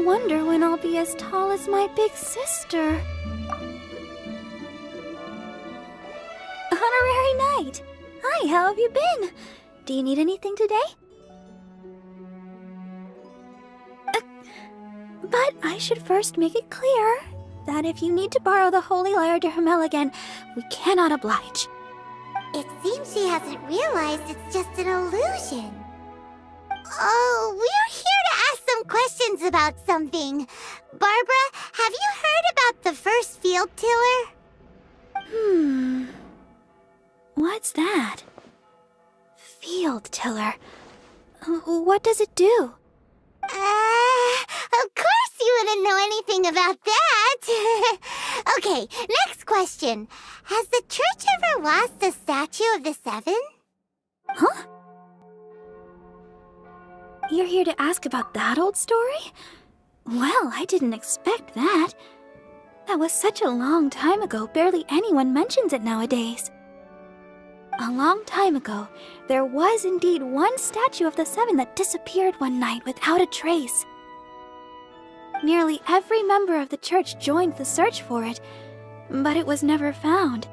wonder when I'll be as tall as my big sister. Honorary Knight! Hi, how have you been? Do you need anything today? But I should first make it clear that if you need to borrow the Holy Lyre de Hermel again, we cannot oblige. It seems she hasn't realized it's just an illusion. Oh, we're here to ask some questions about something. Barbara, have you heard about the first field tiller? What's that? Field tiller. What does it do? Of course you wouldn't know anything about that. Okay, next question. Has the church ever lost a statue of the Seven? Huh? You're here to ask about that old story? Well, I didn't expect that. That was such a long time ago, barely anyone mentions it nowadays. A long time ago, there was indeed one statue of the Seven that disappeared one night without a trace. Nearly every member of the church joined the search for it, but it was never found.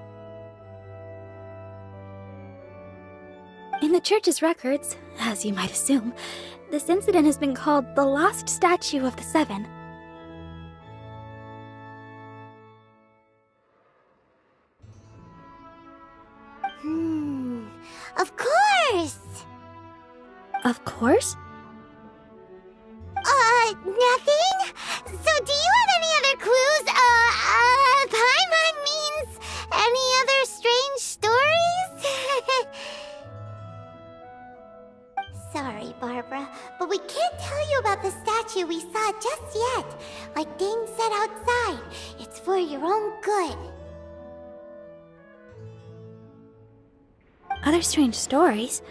In the church's records, as you might assume, this incident has been called the Lost Statue of the Seven. Of course! Of course? Nothing? So do you have any other clues? Paimon means any other strange stories? Sorry, Barbara, but we can't tell you about the statue we saw just yet. Like Dane said outside, it's for your own good. Other strange stories?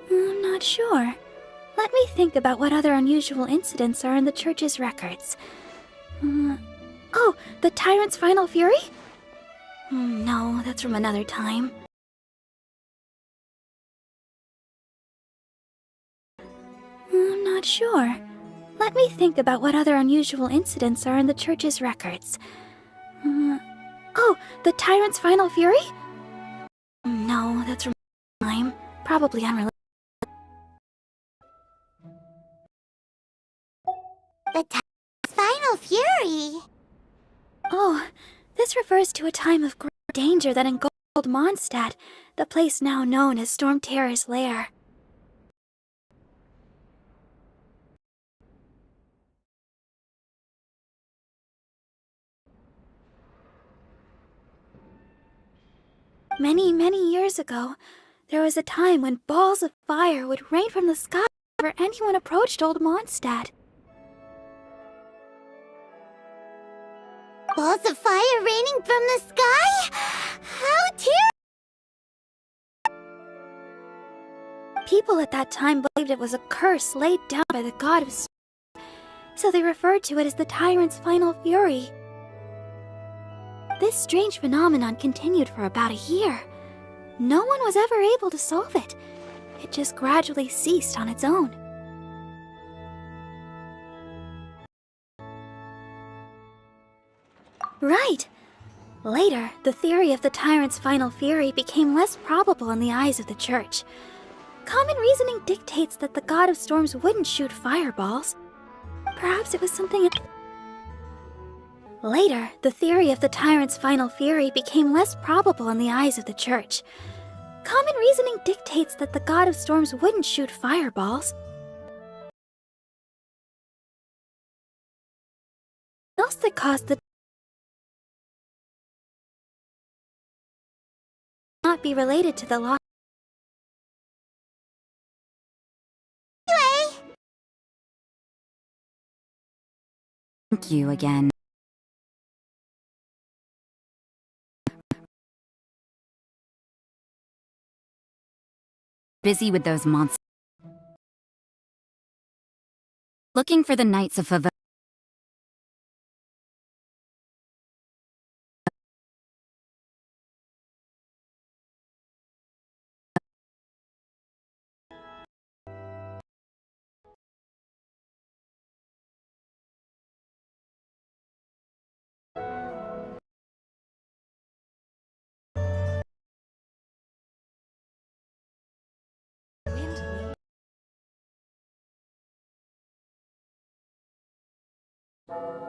I'm not sure. Let me think about what other unusual incidents are in the church's records. Oh, the tyrant's final fury? No, that's from another time. I'm not sure. Let me think about what other unusual incidents are in the church's records. Oh, the tyrant's final fury? No, that's from another time. Probably unrelated. The final fury? Oh, this refers to a time of great danger that engulfed Mondstadt, the place now known as Storm Terror's lair. Many, many years ago, there was a time when balls of fire would rain from the sky whenever anyone approached Old Mondstadt. Balls of fire raining from the sky? How terrible! People at that time believed it was a curse laid down by the god of storm, so they referred to it as the tyrant's final fury. This strange phenomenon continued for about a year. No one was ever able to solve it. It just gradually ceased on its own. Right! Later, the theory of the tyrant's final fury became less probable in the eyes of the church. Common reasoning dictates that the god of storms wouldn't shoot fireballs. Perhaps it was something... Later, the theory of the tyrant's final fury became less probable in the eyes of the church. Common reasoning dictates that the god of storms wouldn't shoot fireballs. What else that caused the not be related to the lost. Thank you again. Busy with those monsters. Looking for the Knights of Favela. Oh.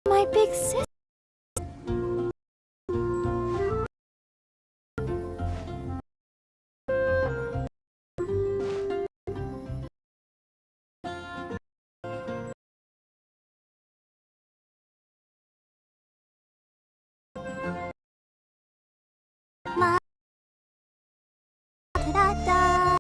My big sister. Da-da-da.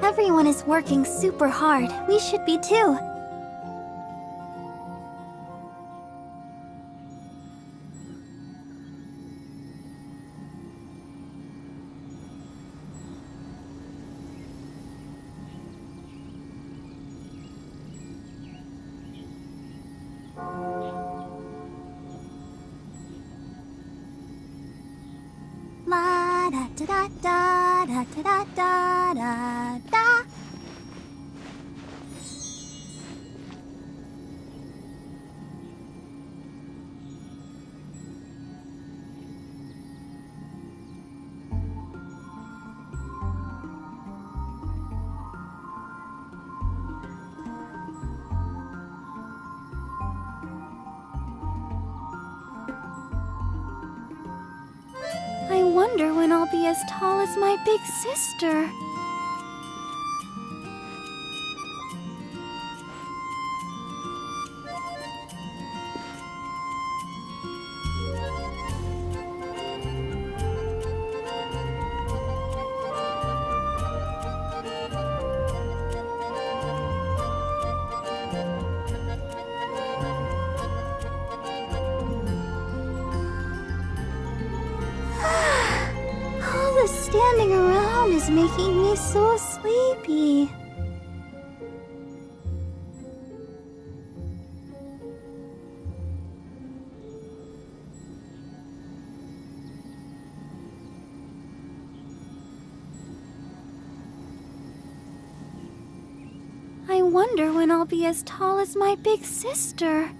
Everyone is working super hard. We should be too. La da da da da da da da da. I wonder when I'll be as tall as my big sister. All the standing around is making me so sleepy. I wonder when I'll be as tall as my big sister.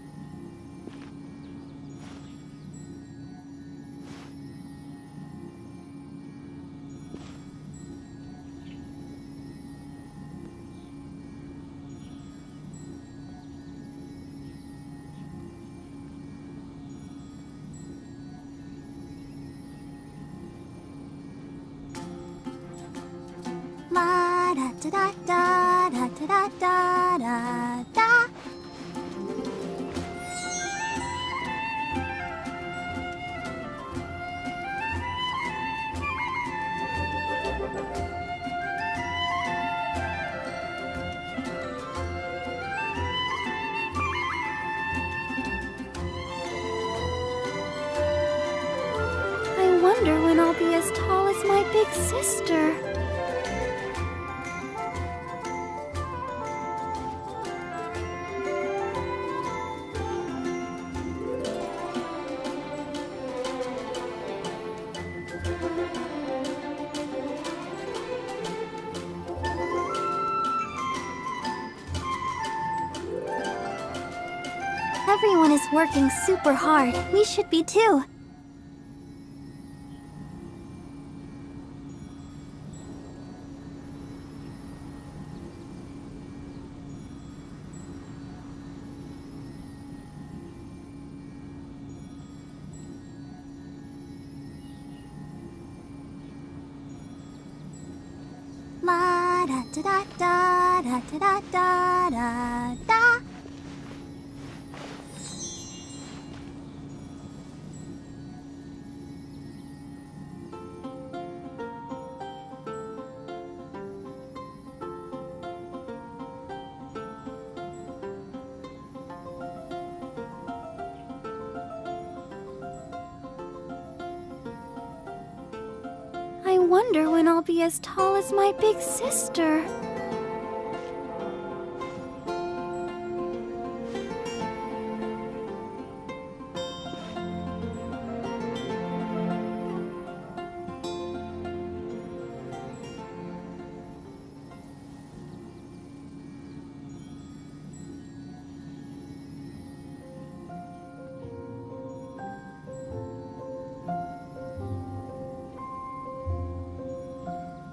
La da da da da da da da da. I wonder when I'll be as tall as my big sister. Everyone is working super hard. We should be too. La da da da da da da da da. wonder when I'll be as tall as my big sister.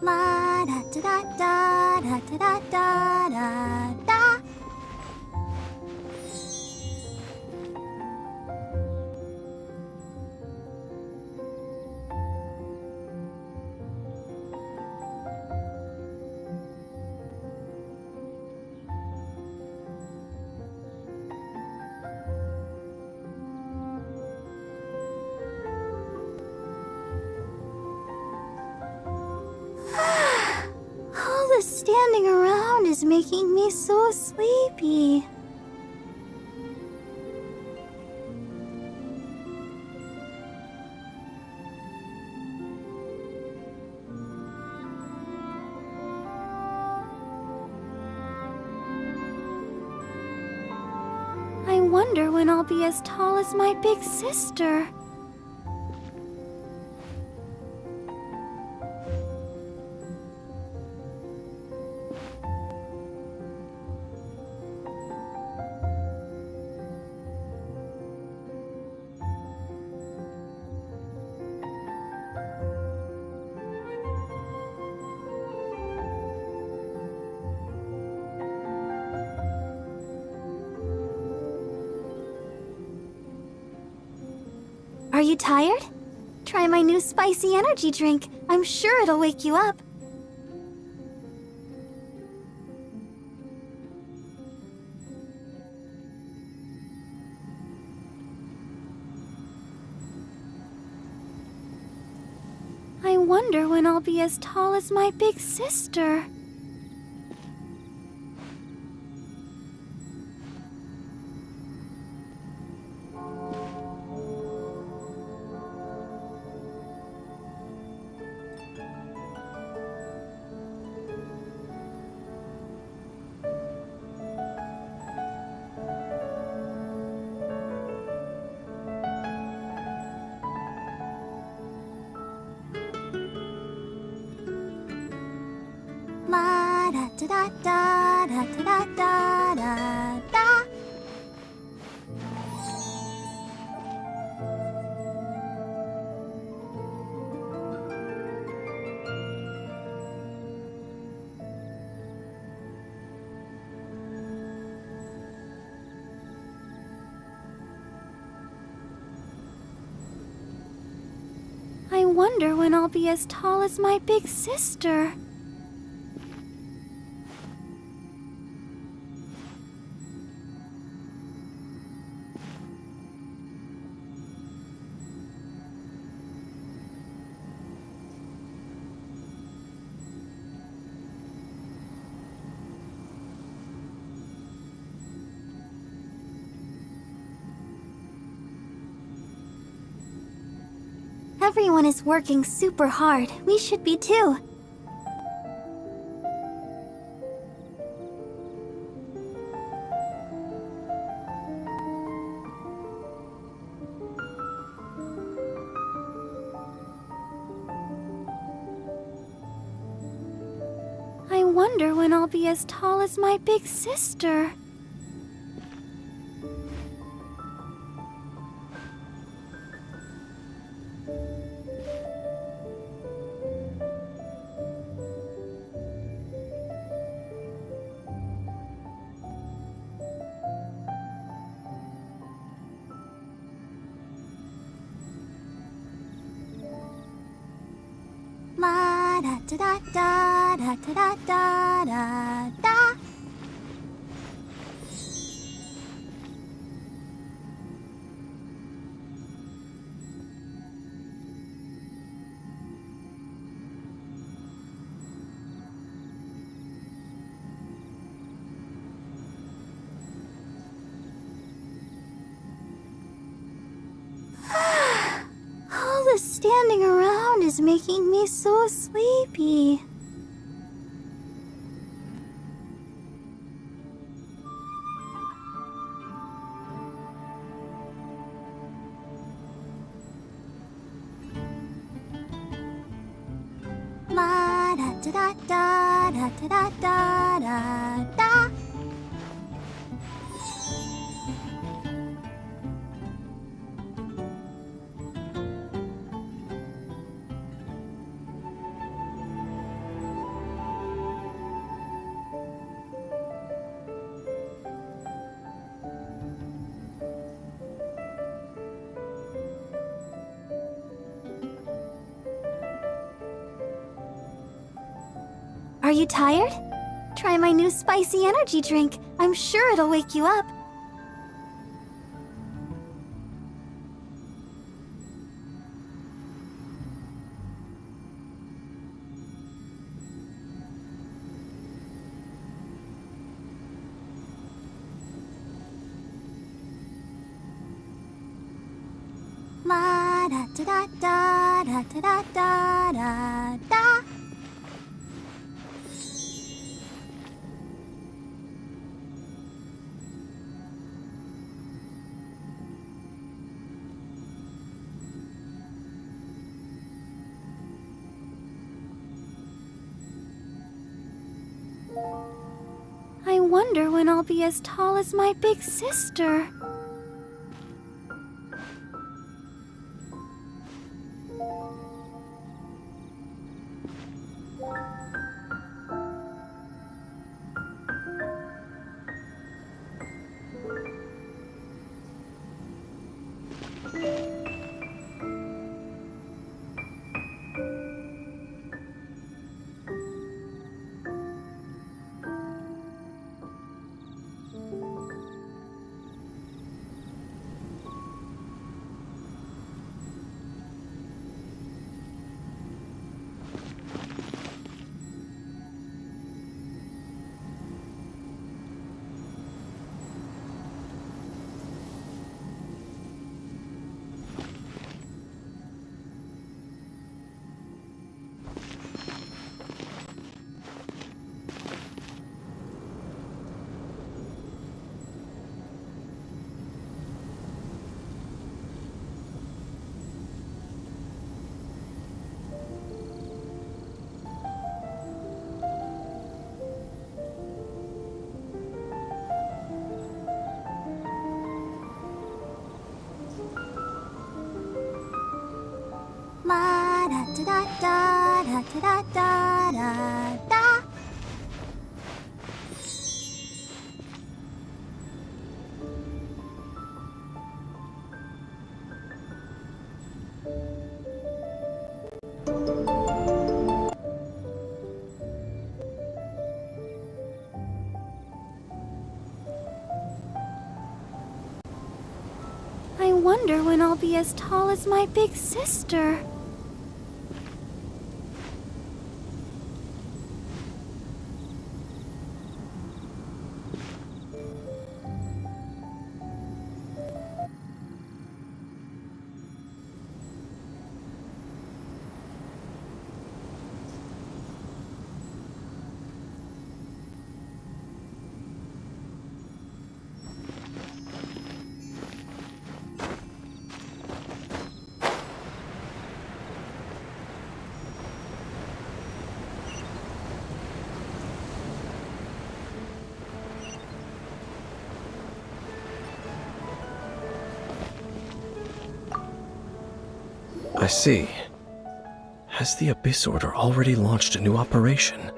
La da da da da da da da da da. All the standing around is making me so sleepy. I wonder when I'll be as tall as my big sister. Are you tired? Try my new spicy energy drink. I'm sure it'll wake you up. I wonder when I'll be as tall as my big sister. La da da da da da da da da. I wonder when I'll be as tall as my big sister. Everyone is working super hard. We should be too. I wonder when I'll be as tall as my big sister. La da da da da da da da da. All the standing around is making me so sleepy. La da da da da da da da da. Are you tired? Try my new spicy energy drink. I'm sure it'll wake you up. La da da da da da da da da. I wonder when I'll be as tall as my big sister. La da da da da da da da da. I wonder when I'll be as tall as my big sister. I see. Has the Abyss Order already launched a new operation?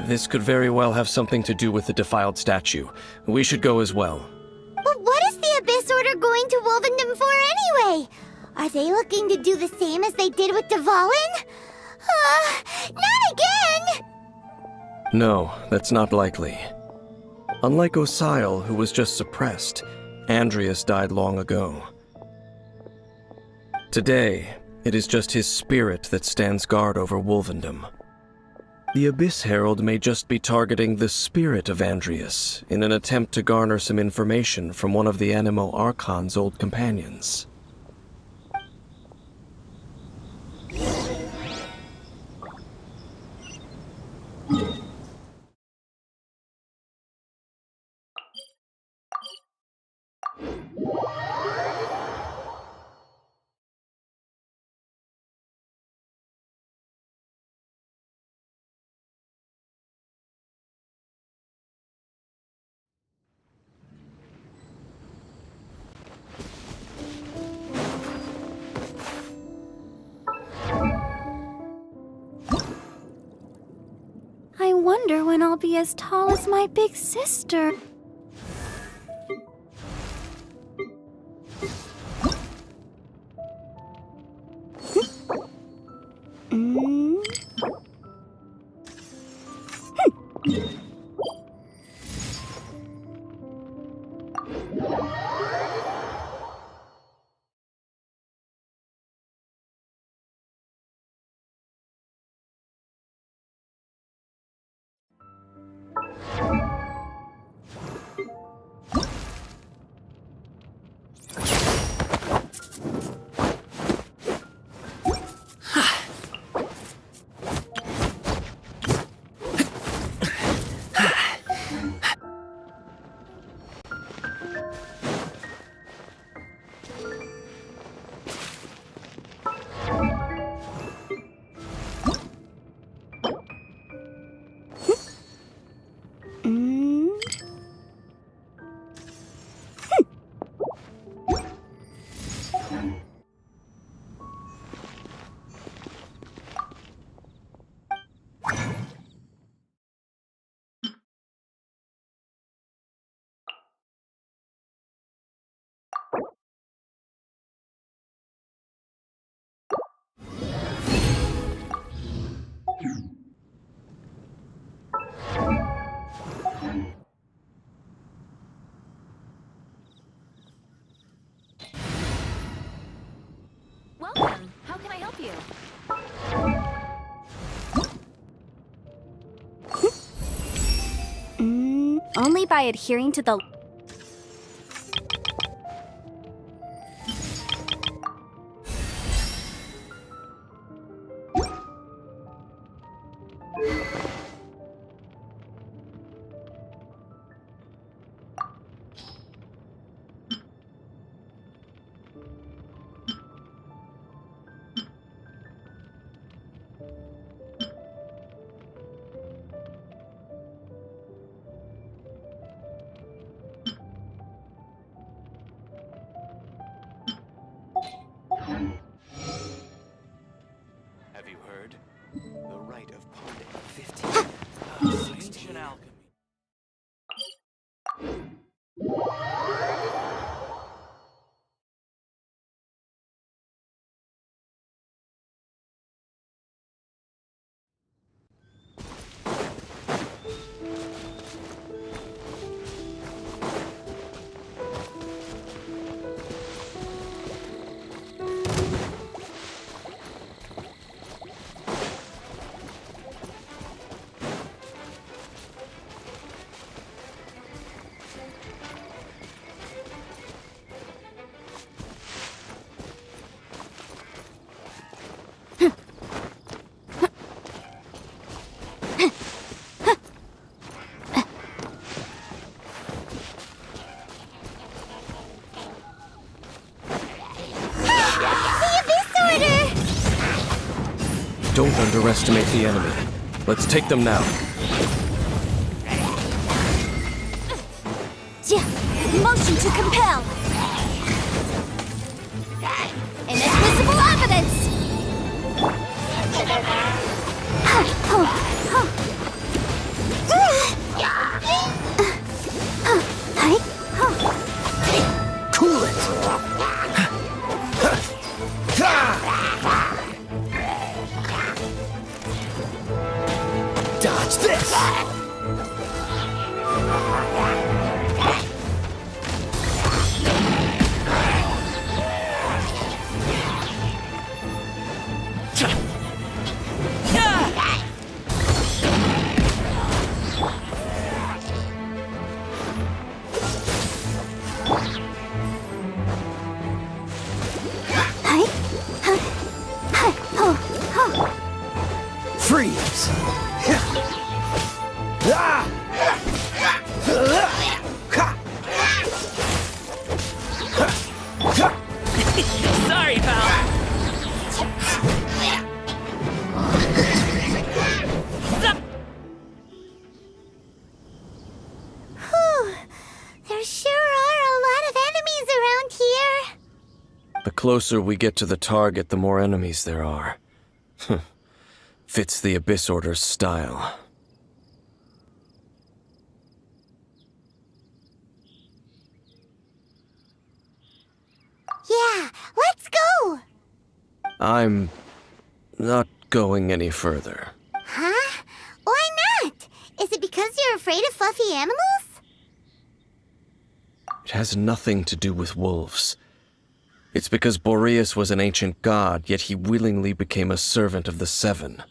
This could very well have something to do with the defiled statue. We should go as well. But what is the Abyss Order going to Wolvendom for anyway? Are they looking to do the same as they did with Dvalin? Not again! No, that's not likely. Unlike Osile, who was just suppressed, Andreas died long ago. Today, it is just his spirit that stands guard over Wolvendom. The Abyss Herald may just be targeting the spirit of Andreas in an attempt to garner some information from one of the Animo Archon's old companions. wonder when I'll be as tall as my big sister. Welcome. How can I help you? Only by adhering to the... Have you heard? The rite of ponding 15. Ancient alchemy. Don't underestimate the enemy. Let's take them now. Motion to compel! Inadmissible evidence! Cool it! Dodge this! Freeze! Sorry, pal. Whew. There sure are a lot of enemies around here. The closer we get to the target, the more enemies there are. Fits the Abyss Order's style. I'm not going any further. Huh? Why not? Is it because you're afraid of fluffy animals? It has nothing to do with wolves. It's because Boreas was an ancient god, yet he willingly became a servant of the Seven.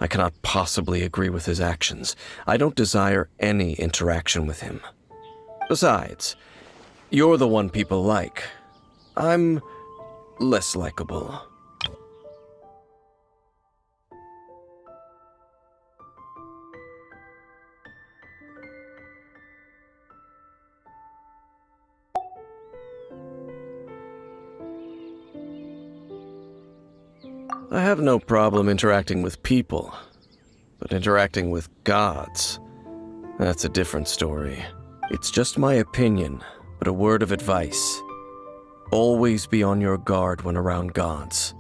I cannot possibly agree with his actions. I don't desire any interaction with him. Besides, you're the one people like. I'm less likable. I have no problem interacting with people, but interacting with gods, that's a different story. It's just my opinion, but a word of advice. Always be on your guard when around gods.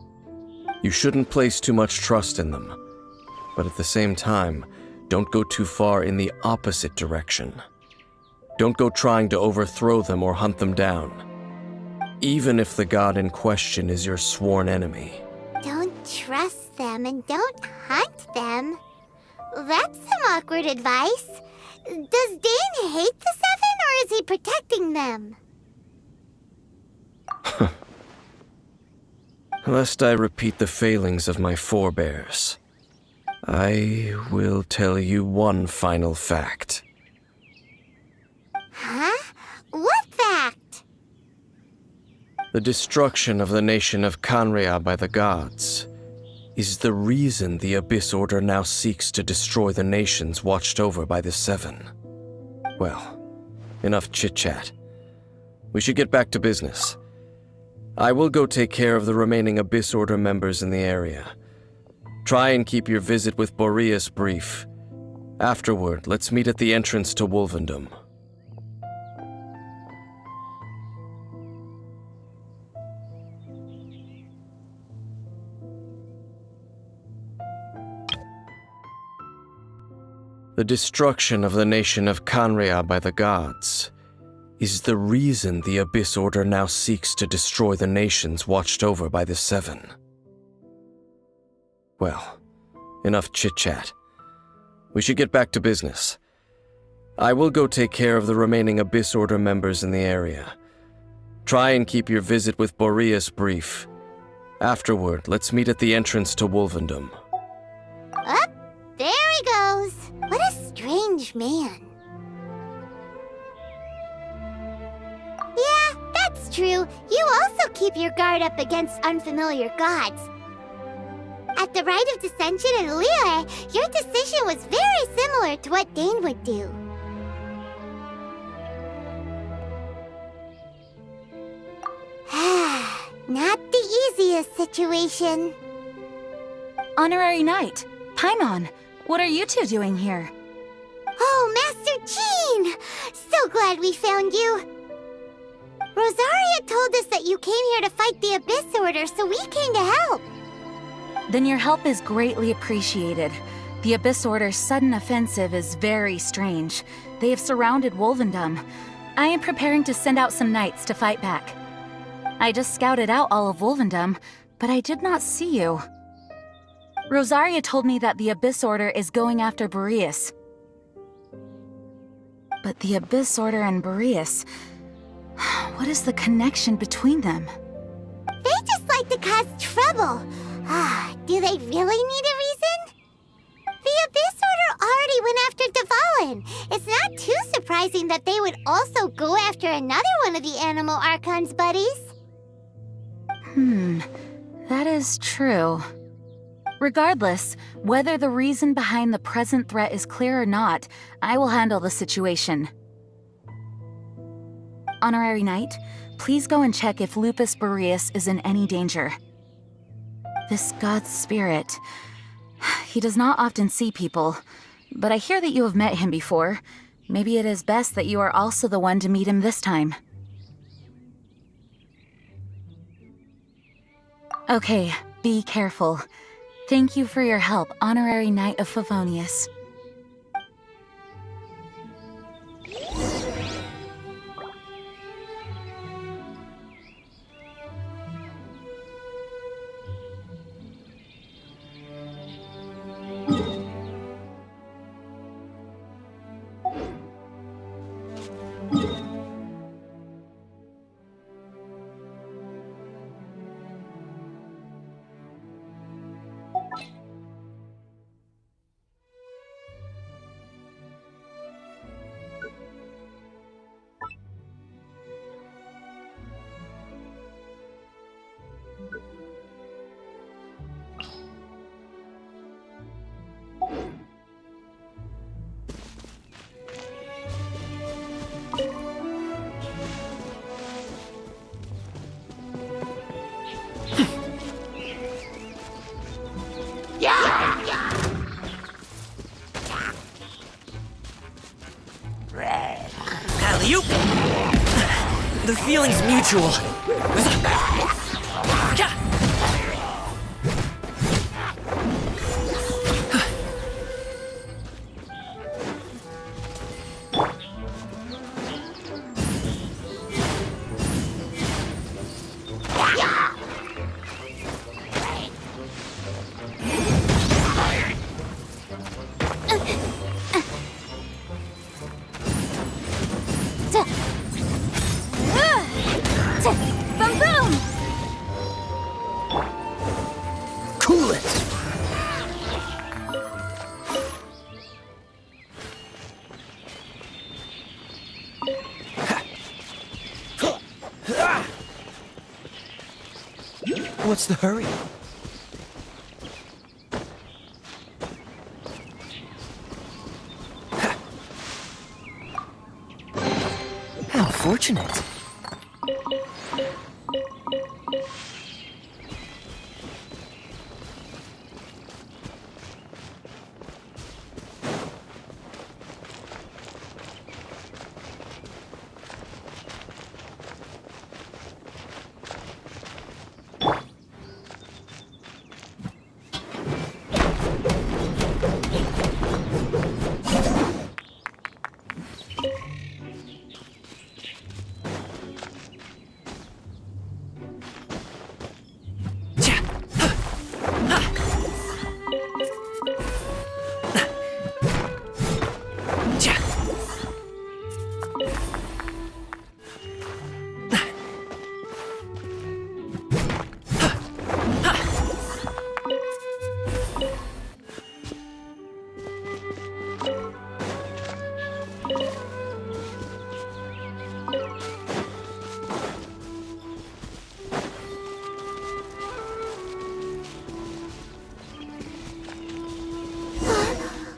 You shouldn't place too much trust in them, but at the same time, don't go too far in the opposite direction. Don't go trying to overthrow them or hunt them down, even if the god in question is your sworn enemy. Don't trust them and don't hunt them. That's some awkward advice. Does Dane hate the Seven, or is he protecting them? Lest I repeat the failings of my forebears, I will tell you one final fact. Huh? What fact? The destruction of the nation of Canria by the gods is the reason the Abyss Order now seeks to destroy the nations watched over by the Seven. Well, enough chit-chat. We should get back to business. I will go take care of the remaining Abyss Order members in the area. Try and keep your visit with Boreas brief. Afterward, let's meet at the entrance to Wolvendom. The destruction of the nation of Canria by the gods is the reason the Abyss Order now seeks to destroy the nations watched over by the Seven. Well, enough chit-chat. We should get back to business. I will go take care of the remaining Abyss Order members in the area. Try and keep your visit with Boreas brief. Afterward, let's meet at the entrance to Wolvendom. Up, there he goes. What a strange man. Yeah, that's true. You also keep your guard up against unfamiliar gods. At the Rite of Dissension in Liyue, your decision was very similar to what Dane would do. Not the easiest situation. Honorary Knight, Paimon, what are you two doing here? Oh, Master Jean! So glad we found you. Rosaria told us that you came here to fight the Abyss Order, so we came to help. Then your help is greatly appreciated. The Abyss Order's sudden offensive is very strange. They have surrounded Wolvendom. I am preparing to send out some knights to fight back. I just scouted out all of Wolvendom, but I did not see you. Rosaria told me that the Abyss Order is going after Boreas. But the Abyss Order and Boreas... what is the connection between them? They just like to cause trouble. Do they really need a reason? The Abyss Order already went after Dvalin. It's not too surprising that they would also go after another one of the Animal Archon's buddies. That is true. Regardless, whether the reason behind the present threat is clear or not, I will handle the situation. Honorary Knight, please go and check if Lupus Boreas is in any danger. This god's spirit... he does not often see people, but I hear that you have met him before. Maybe it is best that you are also the one to meet him this time. Okay, be careful. Thank you for your help, Honorary Knight of Favonius. Alley-oop! The feeling's mutual. Boom boom! Cool it! What's the hurry? How fortunate.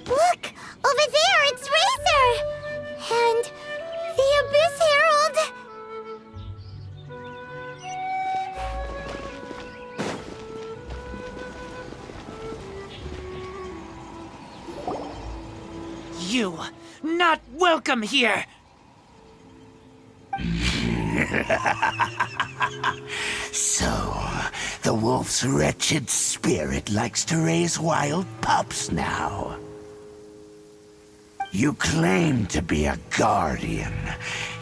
Look! Over there, it's Razor! And the Abyss Herald! You, not welcome here! So, the wolf's wretched spirit likes to raise wild pups now. You claim to be a guardian,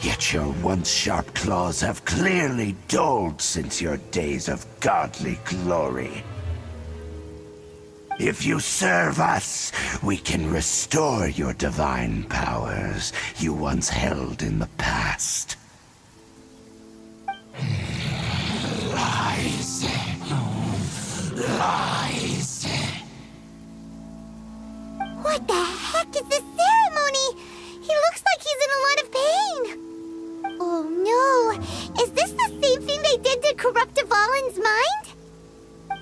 yet your once sharp claws have clearly dulled since your days of godly glory. If you serve us, we can restore your divine powers you once held in the past. Lies. Lies. What the heck is this ceremony? He looks like he's in a lot of pain. Oh no! Is this the same thing they did to corrupt Dvalin's mind?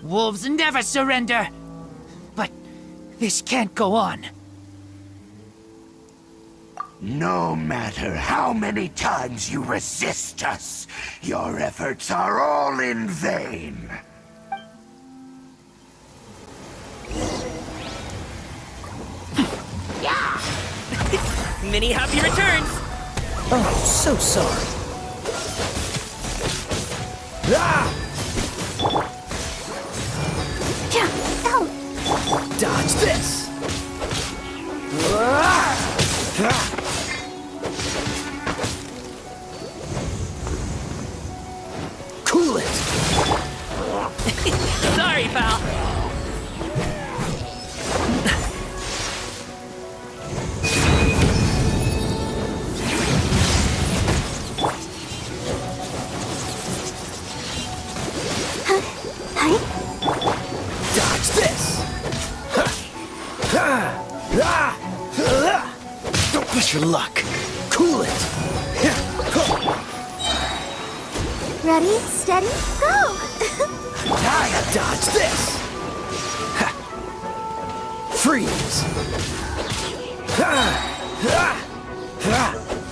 Wolves never surrender! But this can't go on. No matter how many times you resist us, your efforts are all in vain. Many happy returns! Oh, so sorry. Ah! Dodge this! Cool it! Sorry, pal! Dodge this! Don't push your luck. Cool it! Ready, steady, go! Dodge this! Freeze!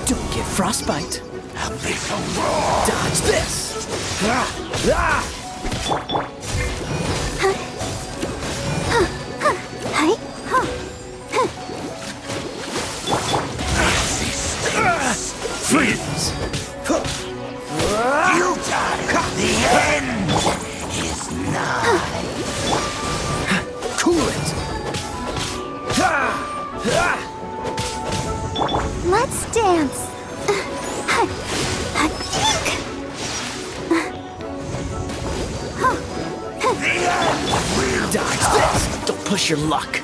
Don't get frostbite. Dodge this! Let's dance. Dodge this! Don't push your luck.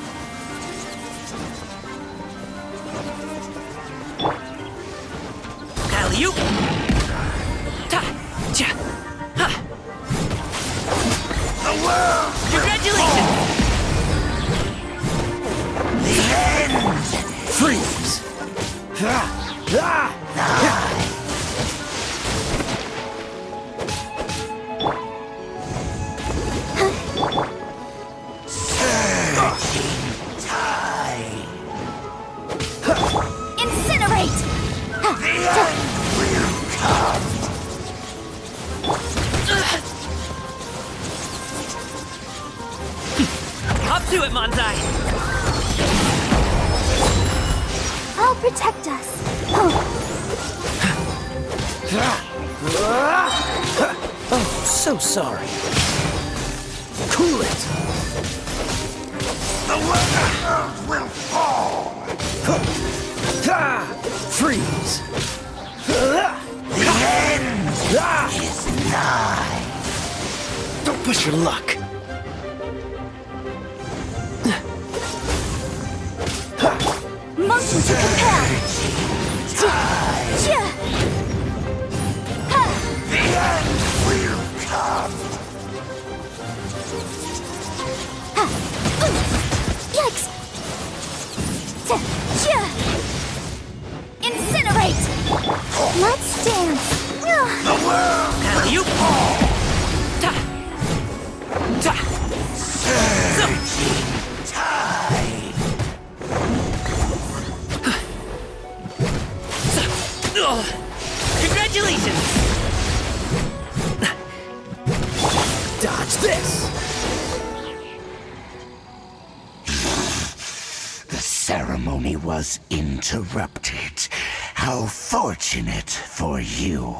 Alley-oop! Ta! Cha! Ha! Congratulations! The end! Freeze! Incinerate! Hop to it, Manzai! I'll protect us. Oh, so sorry. Cool it! The earth will fall! Freeze! The end is nigh! Don't push your luck. Motion to compel. The end will come! Yikes! Incinerate! Let's dance. The world Alley-oop! Ta! Ta! tide! Congratulations! Dodge this! The ceremony was interrupted. How fortunate for you.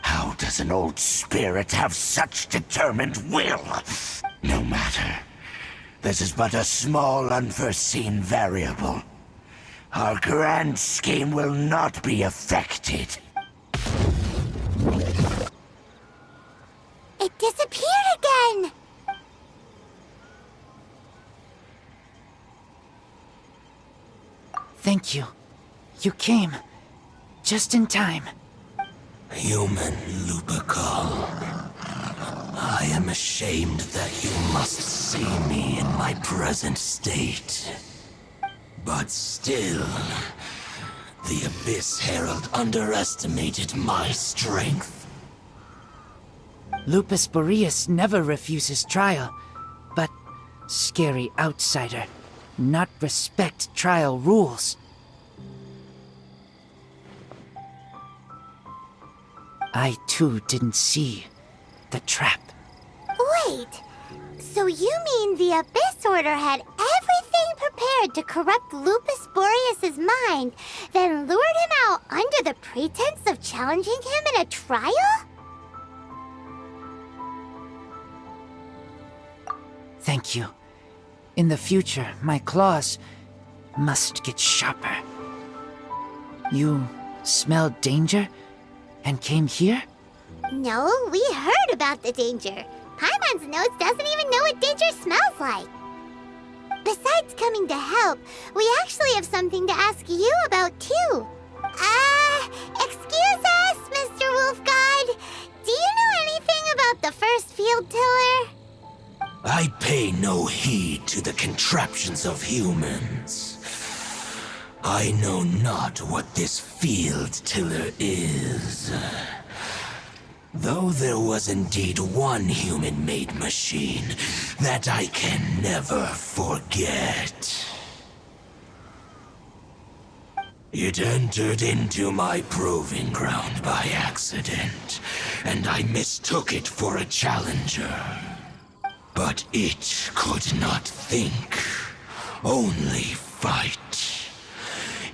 How does an old spirit have such determined will? No matter. This is but a small unforeseen variable. Our grand scheme will not be affected. It disappeared again! Thank you. You came. Just in time. Human Lupercal, I am ashamed that you must see me in my present state. But still, the Abyss Herald underestimated my strength. Lupus Boreas never refuses trial, but scary outsider, not respect trial rules. I too didn't see the trap. Wait, so you mean the Abyss Order had everything prepared to corrupt Lupus Boreas' mind, then lured him out under the pretense of challenging him in a trial? Thank you. In the future, my claws must get sharper. You smelled danger and came here? No, we heard about the danger. Paimon's nose doesn't even know what danger smells like. Besides coming to help, we actually have something to ask you about too. Excuse us, Mr. Wolf God. Do you know anything about the first field tiller? I pay no heed to the contraptions of humans. I know not what this field tiller is. Though there was indeed one human-made machine that I can never forget. It entered into my proving ground by accident, and I mistook it for a challenger. But it could not think, only fight.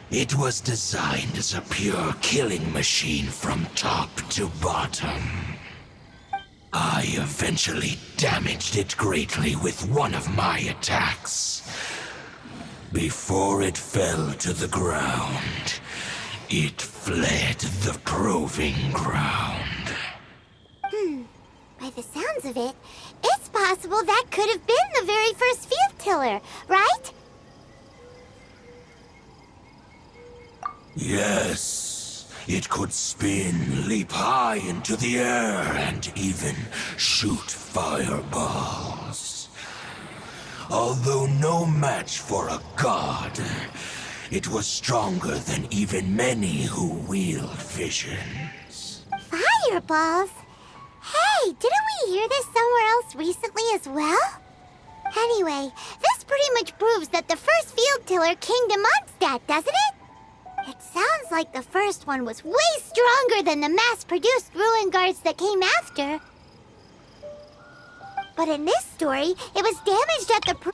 It was designed as a pure killing machine from top to bottom. I eventually damaged it greatly with one of my attacks. Before it fell to the ground, it fled the proving ground. By the sounds of it, it's possible that could have been the very first field tiller, right? Yes, it could spin, leap high into the air, and even shoot fireballs. Although no match for a god, it was stronger than even many who wield visions. Fireballs? Hey, didn't we hear this somewhere else recently as well? Anyway, this pretty much proves that the first field tiller came to Mondstadt, doesn't it? It sounds like the first one was way stronger than the mass-produced ruin guards that came after. But in this story, it was damaged at the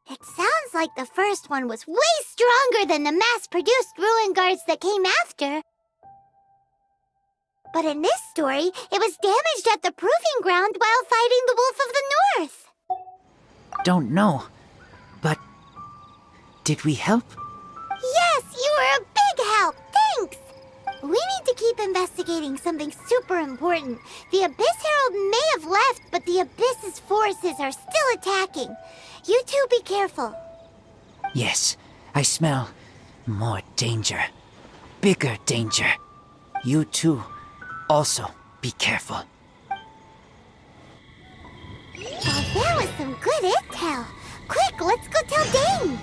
It sounds like the first one was way stronger than the mass-produced ruin guards that came after. But in this story, it was damaged at the proving ground while fighting the Wolf of the North. Don't know, but did we help? Yes, you were a big help. Thanks. We need to keep investigating something super important. The Abyss Herald may have left, but the Abyss's forces are still attacking. You two be careful. Yes, I smell more danger. Bigger danger. You too, also be careful. Well, there was some good intel. Quick, let's go tell Dane.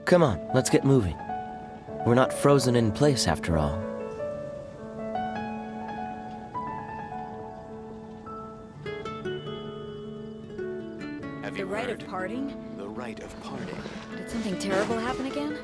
Come on, let's get moving. We're not frozen in place after all. Have you The rite heard? of parting? The rite of parting. Did something terrible happen again?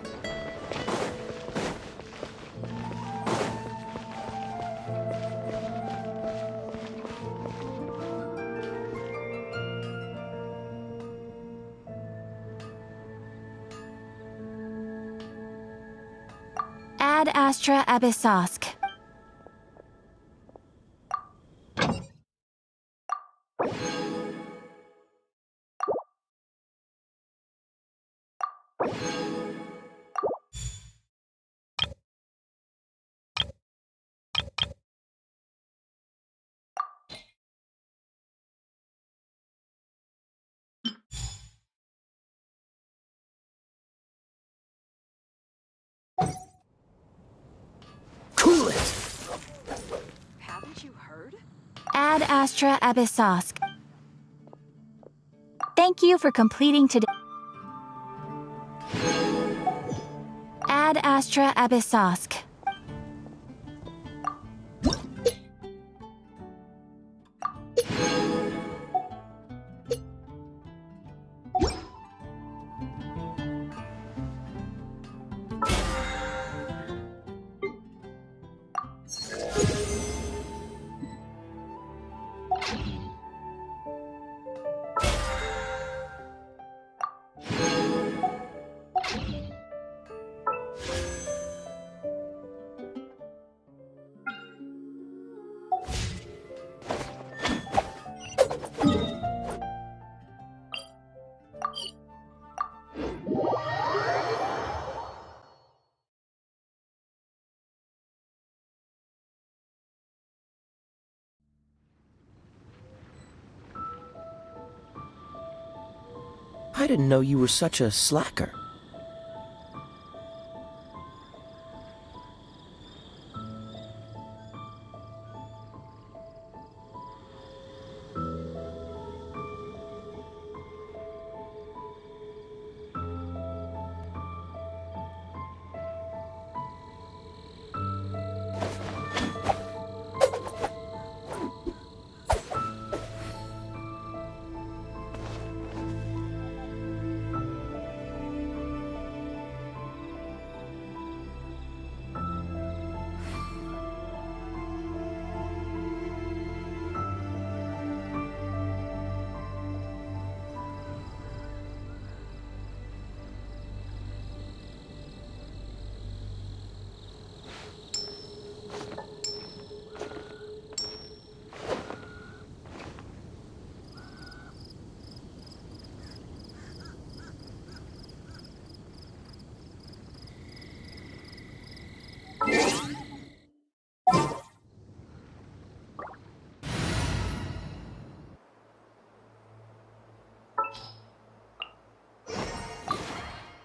Ad Astra Abyssosk. Cool it! Haven't you heard? Ad Astra Abyssosk. Thank you for completing today. Ad Astra Abyssosk. I didn't know you were such a slacker.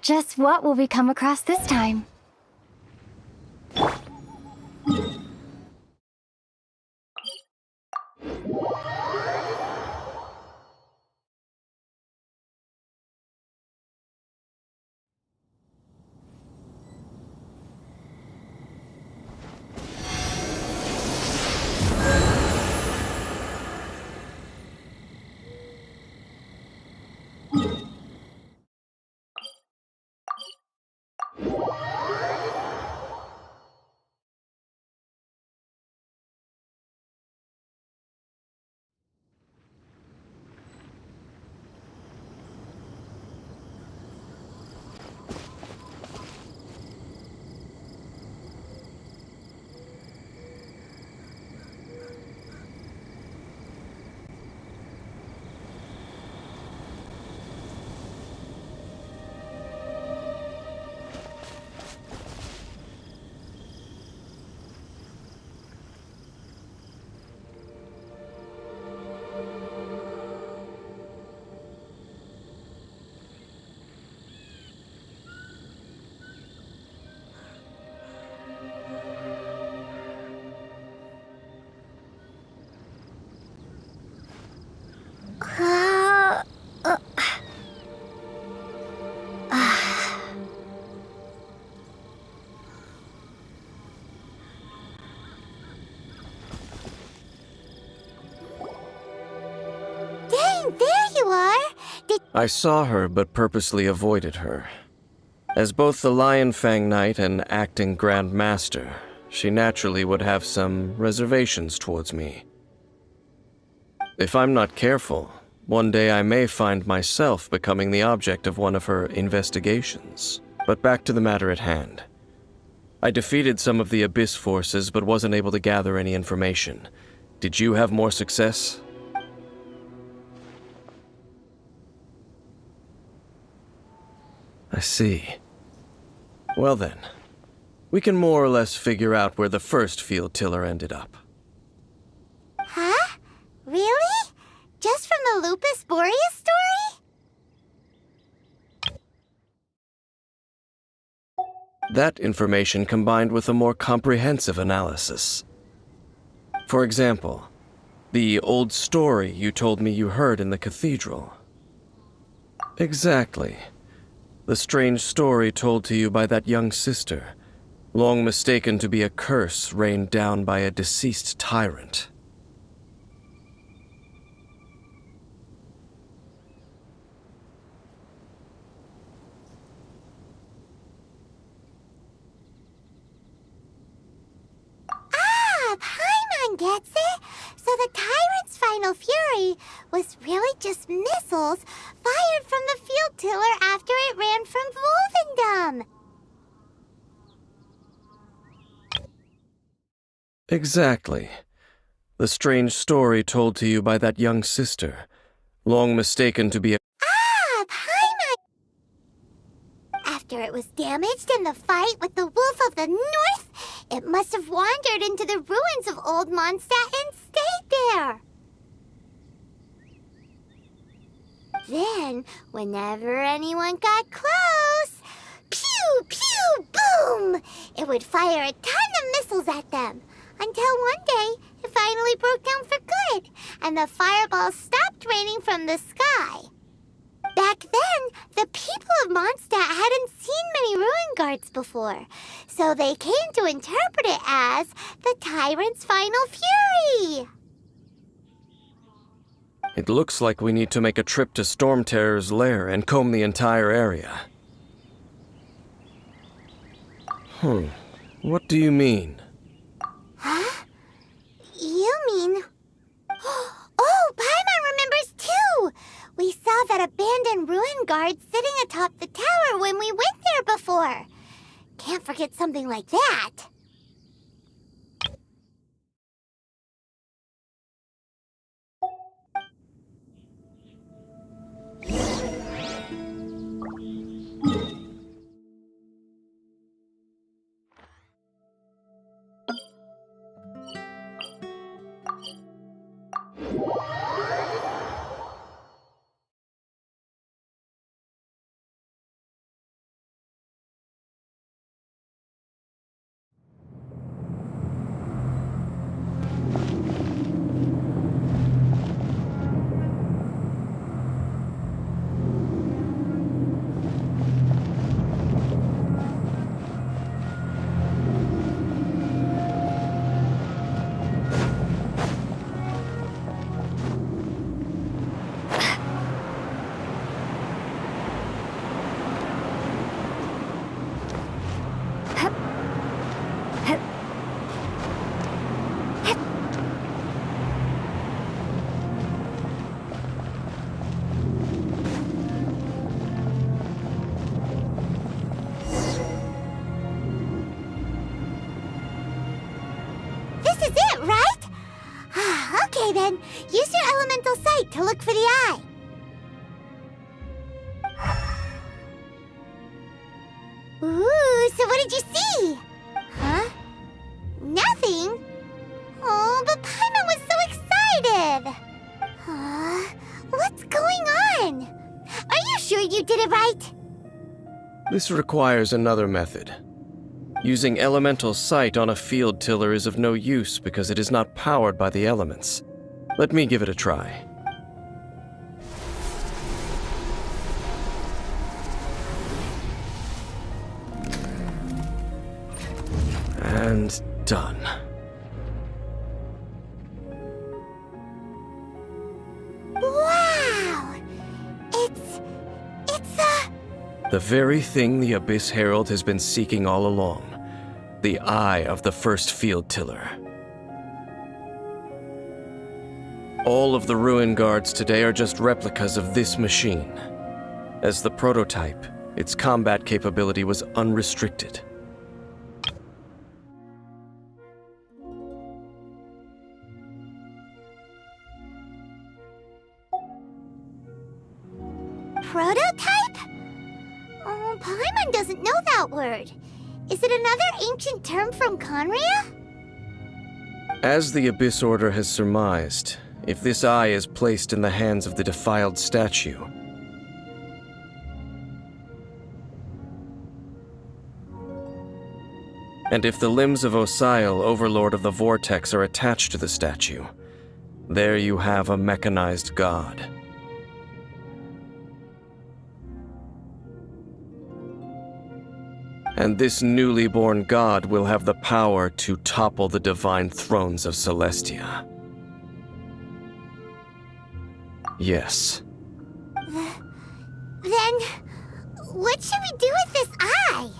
Just what will we come across this time? Dang, there you are! I saw her but purposely avoided her. As both the Lion Fang Knight and acting Grand Master, she naturally would have some reservations towards me. If I'm not careful, one day I may find myself becoming the object of one of her investigations. But back to the matter at hand. I defeated some of the Abyss forces but wasn't able to gather any information. Did you have more success? I see. Well then, we can more or less figure out where the first field tiller ended up. Huh? Really? Just from the Lupus Boreas story? That information combined with a more comprehensive analysis. For example, the old story you told me you heard in the cathedral. Exactly. The strange story told to you by that young sister, long mistaken to be a curse rained down by a deceased tyrant. Paimon gets it! So the tyrant's final fury was really just missiles fired from the field tiller after it ran from Wolvendom! Exactly. The strange story told to you by that young sister, long mistaken to be a... Paimon! After it was damaged in the fight with the Wolf of the North, it must have wandered into the ruins of Old Mondstadt and stayed there. Then, whenever anyone got close, pew, pew, boom! It would fire a ton of missiles at them. Until one day, it finally broke down for good, and the fireballs stopped raining from the sky. Back then, the people of Mondstadt hadn't seen many ruin guards before, so they came to interpret it as the tyrant's final fury. It looks like we need to make a trip to Storm Terror's lair and comb the entire area. What do you mean? Huh? You mean... Oh, Paimon remembers too! We saw that abandoned ruin guard sitting atop the tower when we went there before. Can't forget something like that. This is it, right? Okay then, use your elemental sight to look for the eye. Ooh, so what did you see? Huh? Nothing? Oh, but Paimon was so excited. What's going on? Are you sure you did it right? This requires another method. Using elemental sight on a field tiller is of no use because it is not powered by the elements. Let me give it a try. And done. Wow! It's the very thing the Abyss Herald has been seeking all along. The eye of the first field tiller. All of the ruin guards today are just replicas of this machine. As the prototype, its combat capability was unrestricted. prototype? Oh, Paimon doesn't know that word. Is it another ancient term from Conria? As the Abyss Order has surmised, if this eye is placed in the hands of the defiled statue, and if the limbs of Osial, Overlord of the Vortex, are attached to the statue, there you have a mechanized god. And this newly born god will have the power to topple the divine thrones of Celestia. Yes. Then, what should we do with this eye?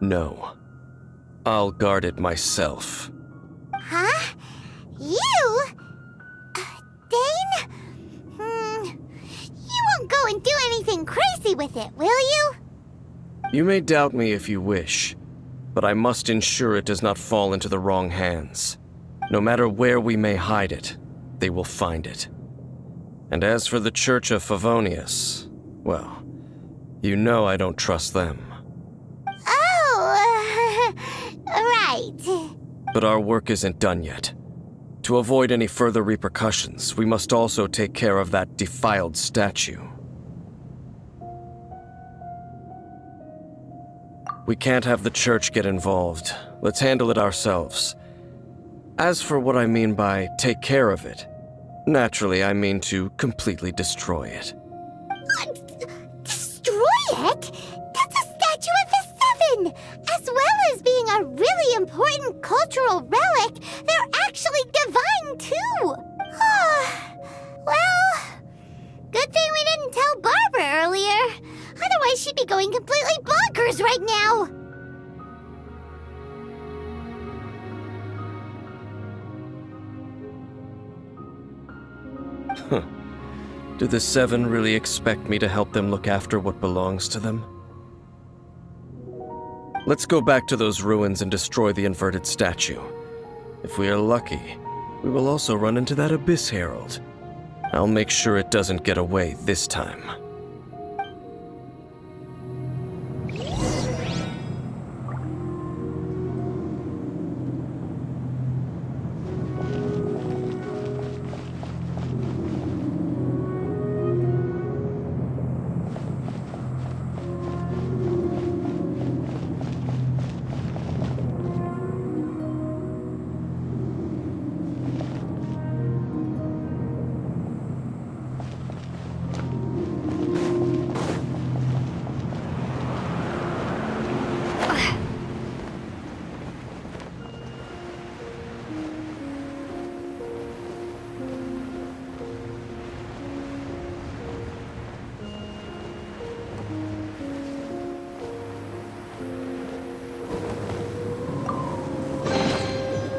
No. I'll guard it myself. Huh? You? Dane? You won't go and do anything crazy with it, will you? You may doubt me if you wish, but I must ensure it does not fall into the wrong hands. No matter where we may hide it, they will find it. And as for the Church of Favonius, well, you know I don't trust them. Oh, But our work isn't done yet. To avoid any further repercussions, we must also take care of that defiled statue. We can't have the church get involved. Let's handle it ourselves. As for what I mean by take care of it, naturally I mean to completely destroy it. Destroy it? That's a statue of the Seven! As well as being a really important cultural relic, they're actually divine too! Well, good thing we didn't tell Barbara earlier. Otherwise she'd be going completely bonkers right now! Do the Seven really expect me to help them look after what belongs to them? Let's go back to those ruins and destroy the inverted statue. If we are lucky, we will also run into that Abyss Herald. I'll make sure it doesn't get away this time.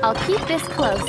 I'll keep this close.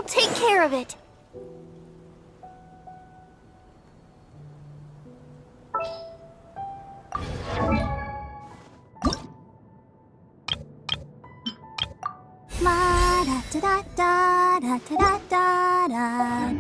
take care of it. La da da da da da da da da.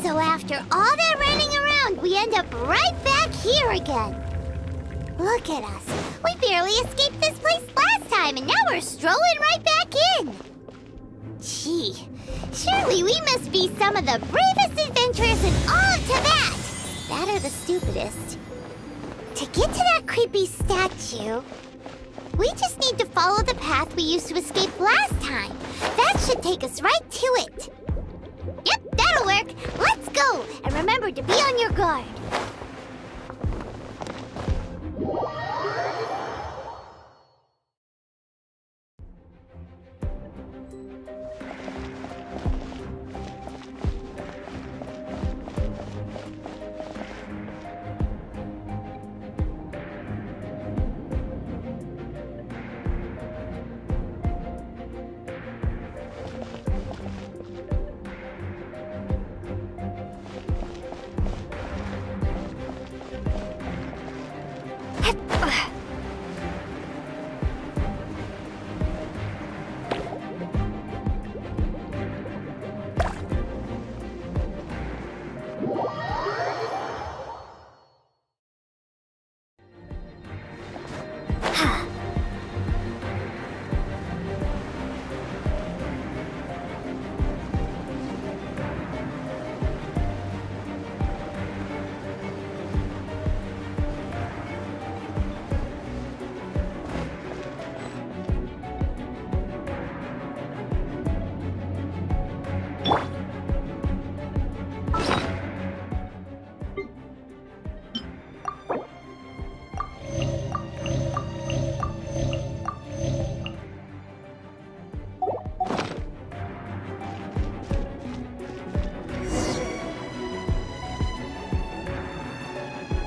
So after all that running around, we end up right back here again. Look at us. We barely escaped this place last time, and now we're strolling right back in. Gee, surely we must be some of the bravest adventurers in all of Tibet. That or the stupidest. To get to that creepy statue, we just need to follow the path we used to escape last time. That should take us right to it. Yep, that'll work. Let's go. And remember to be on your guard.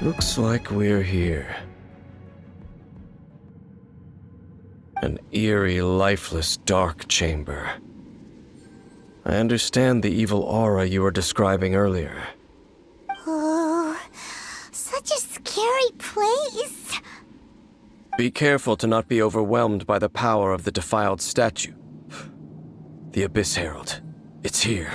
Looks like we're here. An eerie, lifeless, dark chamber. I understand the evil aura you were describing earlier. Oh, such a scary place. Be careful to not be overwhelmed by the power of the defiled statue. The Abyss Herald. It's here.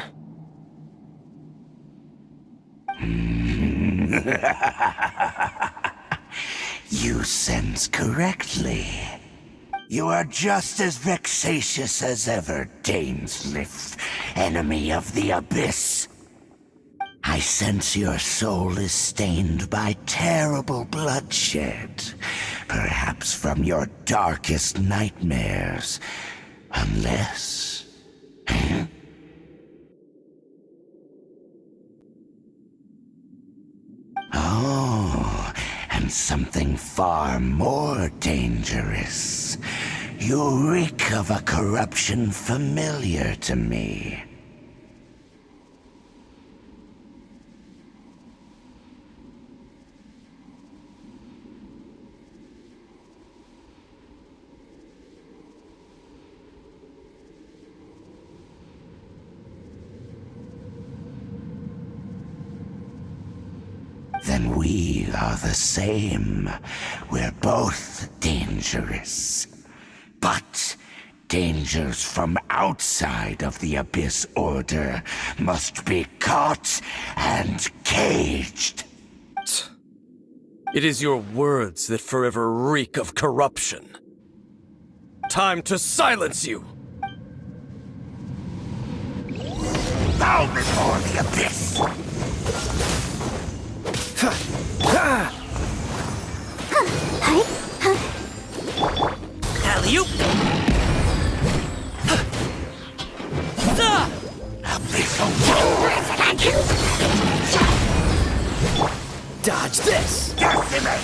You sense correctly. You are just as vexatious as ever, Dainsmith, enemy of the Abyss. I sense your soul is stained by terrible bloodshed, perhaps from your darkest nightmares, unless... Oh, and something far more dangerous. You reek of a corruption familiar to me. Then we are the same. We're both dangerous. But dangers from outside of the Abyss Order must be caught and caged. It is your words that forever reek of corruption. Time to silence you! Bow before the Abyss! Alley-oop! Dodge this! Decimate!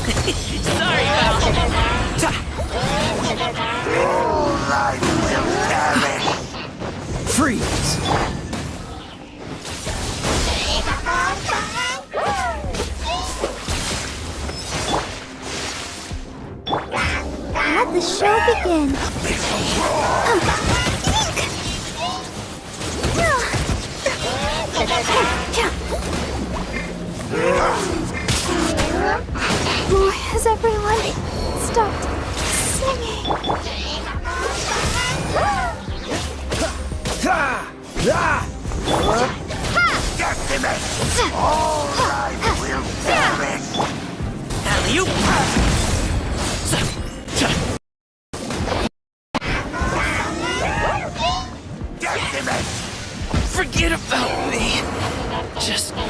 Sorry, pal. All life will perish. Freeze! Let the show begin. Has everyone stopped singing? Decimate! All life will perish. Alley-oop! Decimate! Forget about me. Just go.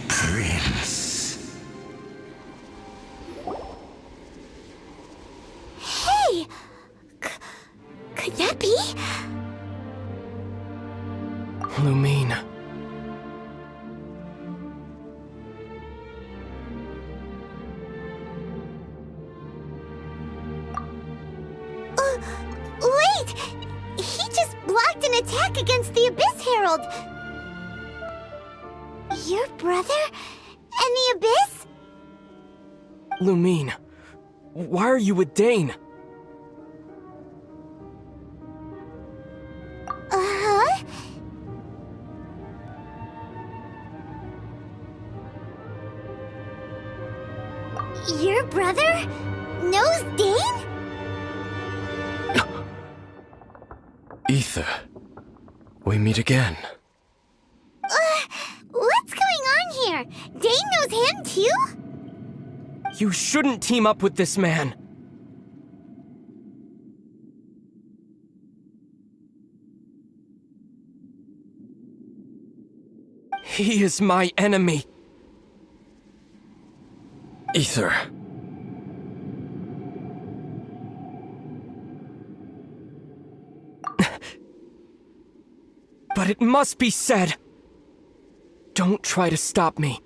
Prince. Hey! Could that be? Lumine. Wait! He just blocked an attack against the Abyss Herald! Your brother? And the Abyss? Lumine. Why are you with Dane? Uh-huh. Your brother knows Dane? Ether, we meet again. What's going on here? Dane knows him too? You shouldn't team up with this man. He is my enemy. Ether. But it must be said. Don't try to stop me.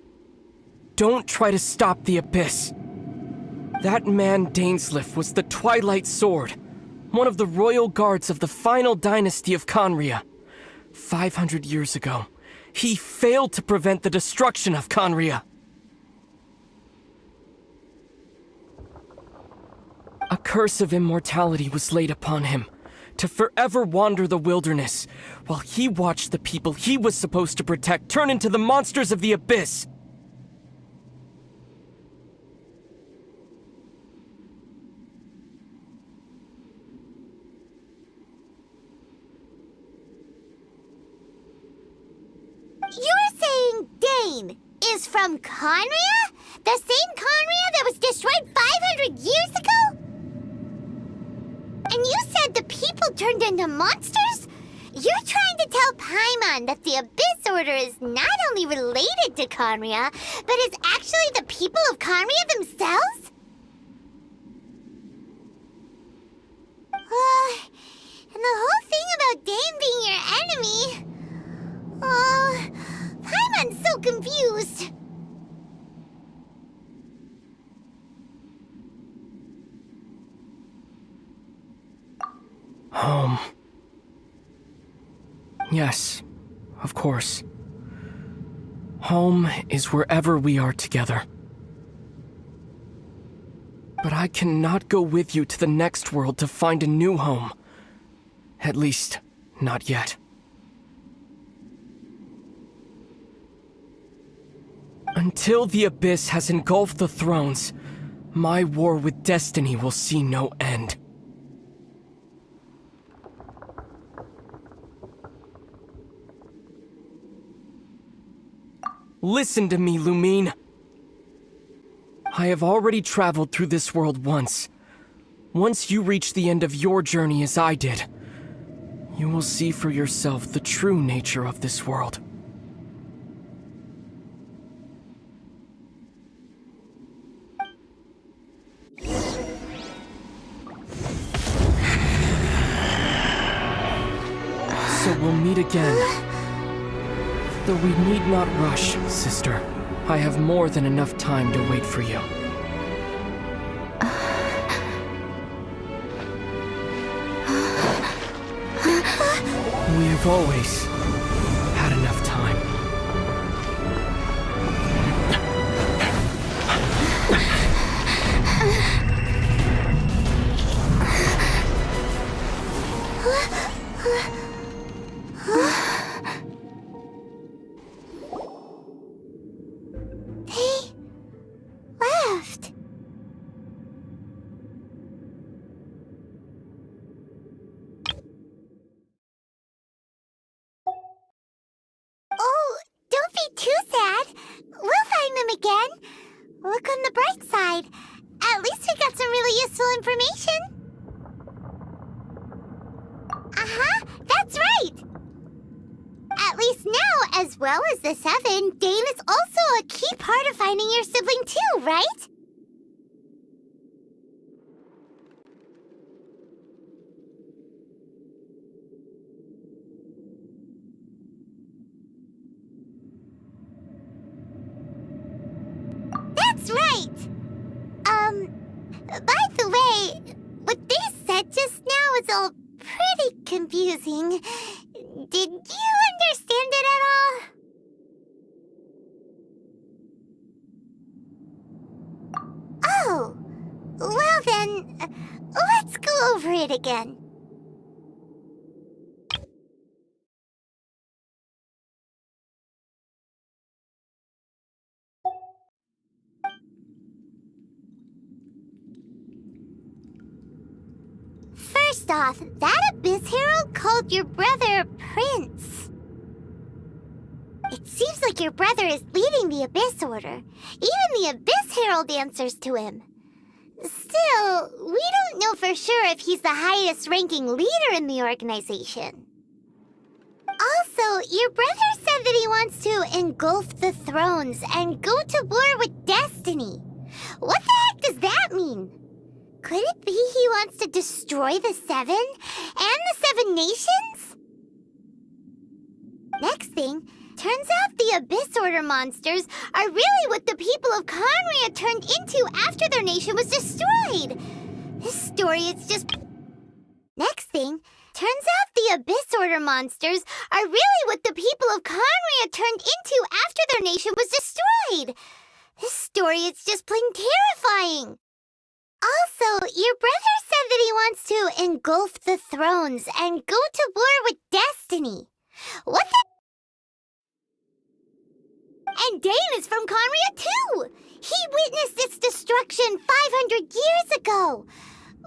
Don't try to stop the Abyss. That man Dainsleif was the Twilight Sword, one of the royal guards of the final dynasty of Conria. 500 years ago, he failed to prevent the destruction of Conria. A curse of immortality was laid upon him, to forever wander the wilderness, while he watched the people he was supposed to protect turn into the monsters of the Abyss. You're saying Dane is from Conria? The same Conria that was destroyed 500 years ago? And you said the people turned into monsters? You're trying to tell Paimon that the Abyss Order is not only related to Conria, but is actually the people of Conria themselves? And the whole thing about Dane being your enemy... Oh, Paimon's so confused. Home. Yes, of course. Home is wherever we are together. But I cannot go with you to the next world to find a new home. At least, not yet. Until the Abyss has engulfed the thrones, my war with destiny will see no end. Listen to me, Lumine. I have already traveled through this world once. Once you reach the end of your journey as I did, you will see for yourself the true nature of this world. So we'll meet again. Though we need not rush, sister. I have more than enough time to wait for you. We have always had enough time. They left. Oh, don't be too sad. We'll find them again. Look on the bright side. At least we got some really useful information. Uh-huh, that's right. At least now, as well as the Seven, Dane is also a key part of finding your sibling too, right? That's right! By the way, what they said just now is all pretty confusing. Did you understand it at all? Oh, well then, let's go over it again. First off, that Abyss Herald called your brother Prince. It seems like your brother is leading the Abyss Order. Even the Abyss Herald answers to him. Still, we don't know for sure if he's the highest-ranking leader in the organization. Also, your brother said that he wants to engulf the thrones and go to war with destiny. What the heck does that mean? Could it be he wants to destroy the Seven and the Seven Nations? Next thing, turns out the Abyss Order monsters are really what the people of Conria turned into after their nation was destroyed. This story is just... Next thing, turns out the Abyss Order monsters are really what the people of Conria turned into after their nation was destroyed. This story is just plain terrifying. Also, your brother said that he wants to engulf the thrones and go to war with destiny. What the... And Dane is from Conria too! He witnessed its destruction 500 years ago!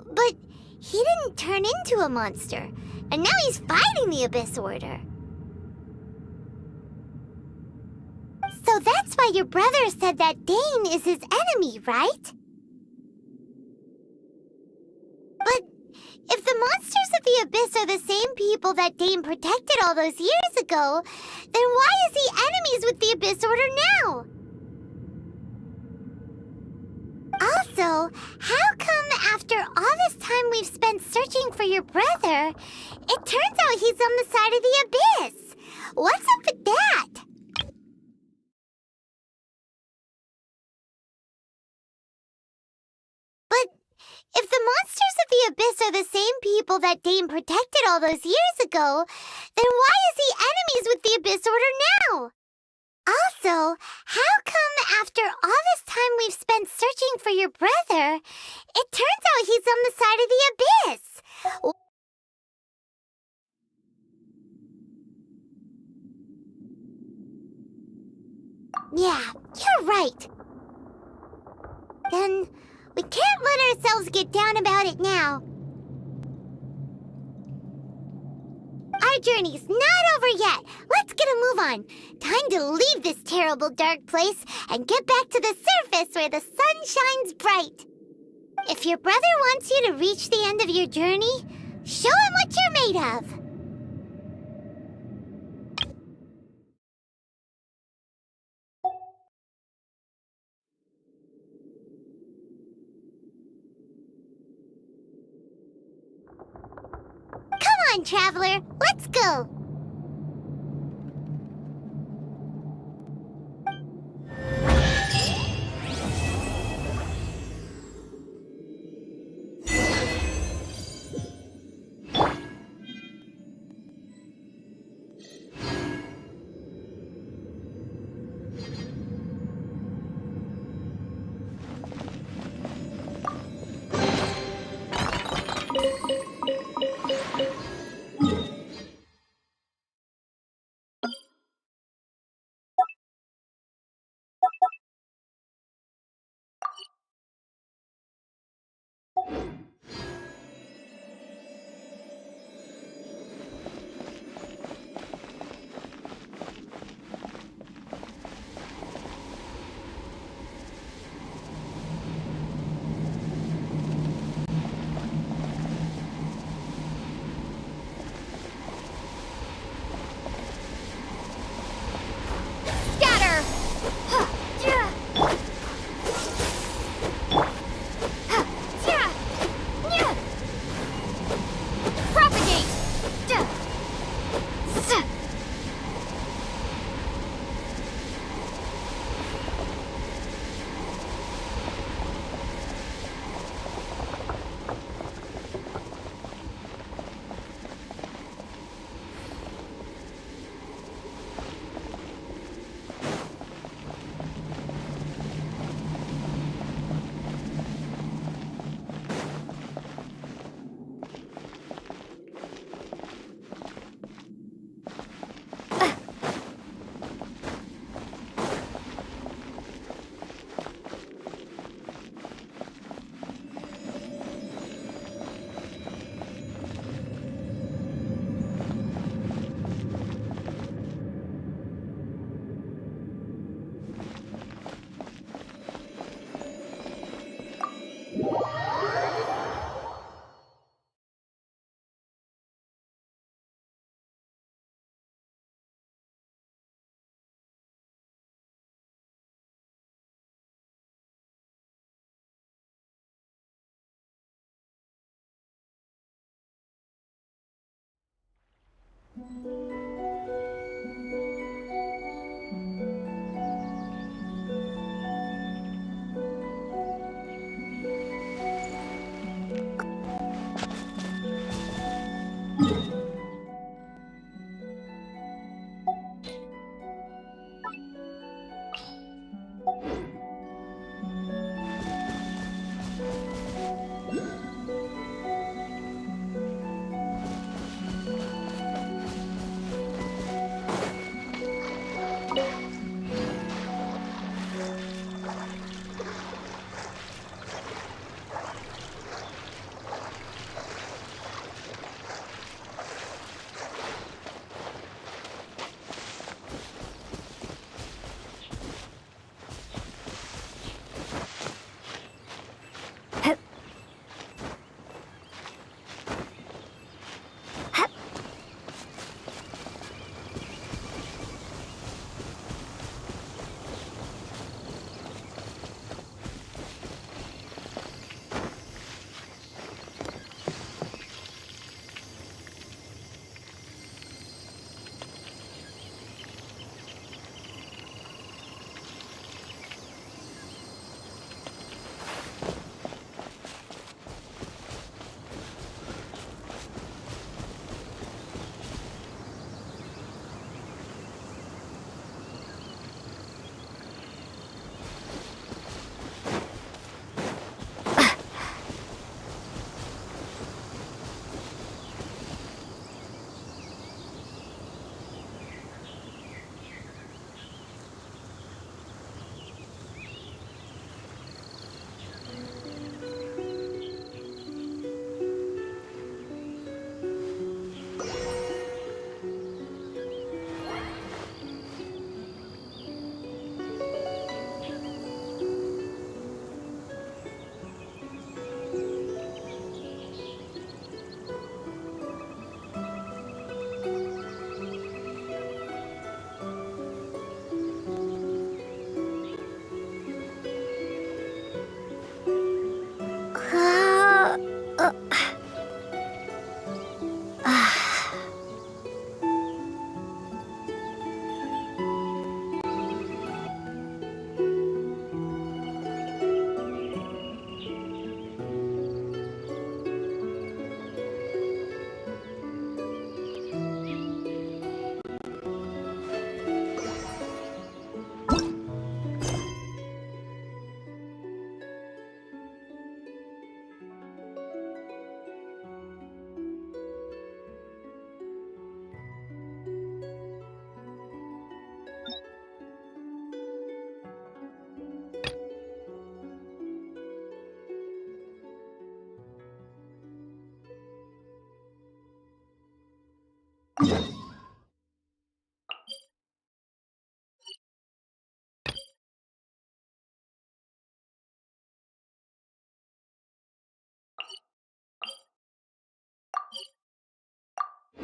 But he didn't turn into a monster, and now he's fighting the Abyss Order. So that's why your brother said that Dane is his enemy, right? But if the monsters of the Abyss are the same people that Dane protected all those years ago, then why is he enemies with the Abyss Order now? Also, how come after all this time we've spent searching for your brother, it turns out he's on the side of the abyss. What's up with that? But if the monsters of the abyss are the same people that Dane protected all those years ago, then why is he enemies with the Abyss Order now? Also, how come after all this time we've spent searching for your brother, it turns out he's on the side of the abyss? Yeah, you're right. Then we can't let ourselves get down about it now. Our journey's not over yet. Let's get a move on. Time to leave this terrible dark place and get back to the surface where the sun shines bright. If your brother wants you to reach the end of your journey, show him what you're made of. Come on, traveler. Let's go.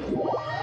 Huh?